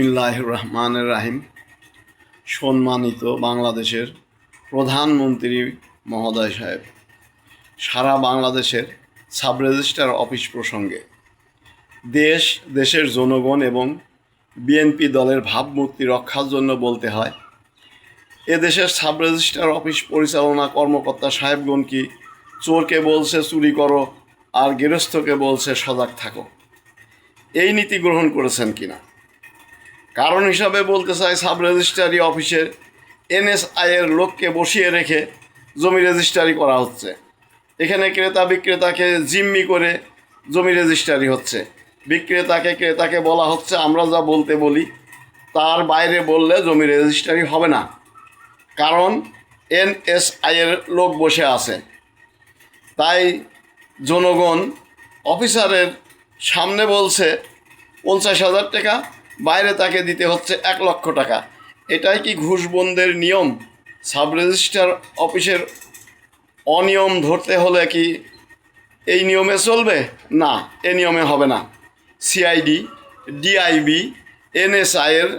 বিসমিল্লাহির রহমানির রহিম। সম্মানিত বাংলাদেশের প্রধানমন্ত্রী মহোদয় সাহেব, সারা বাংলাদেশের সাব রেজিস্ট্রার অফিস প্রসঙ্গে দেশের জনগণ এবং বিএনপি দলের ভাবমূর্তি রক্ষার জন্য বলতে হয়, এদেশের সাব রেজিস্ট্রার অফিস পরিচালনা কর্মকর্তা সাহেবগণ কি চোরকে বলছে চুরি করো আর গৃহস্থকে বলছে সজাগ থাকো, এই নীতি গ্রহণ করেছেন কিনা? কারণ হিসাবে বলতে চাই, সাব রেজিস্ট্রারি অফিসের এনএসআইয়ের লোককে বসিয়ে রেখে জমি রেজিস্ট্রারি করা হচ্ছে। এখানে ক্রেতা বিক্রেতাকে জিম্মি করে জমি রেজিস্ট্রারি হচ্ছে। ক্রেতাকে বলা হচ্ছে আমরা যা বলতে বলি তার বাইরে বললে জমি রেজিস্ট্রারি হবে না, কারণ এনএসআইয়ের লোক বসে আছে। তাই জনগণ অফিসারের সামনে বলছে 50,000 টাকা, বাইরে তাকে দিতে হচ্ছে 1 লক্ষ টাকা। এটাই কি ঘুষবন্দের নিয়ম? সাব রেজিস্ট্রার অফিসের অনিয়ম ধরতে হলে কি এই নিয়মে চলবে? না, এ নিয়মে হবে না। সিআইডি, ডিআইবি, এনএসআইয়ের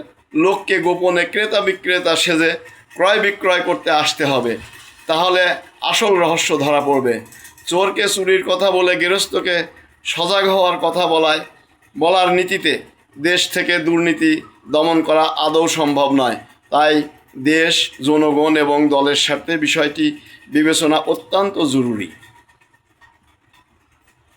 লোককে গোপনে ক্রেতা বিক্রেতা সেজে ক্রয় বিক্রয় করতে আসতে হবে, তাহলে আসল রহস্য ধরা পড়বে। চোরকে চুরির কথা বলে গৃহস্থকে সজাগ হওয়ার কথা বলার নীতিতে দেশ থেকে দুর্নীতি দমন করা আদৌ সম্ভব নয়। তাই দেশ, জনগণ এবং দলের স্বার্থে বিষয়টি বিবেচনা অত্যন্ত জরুরি।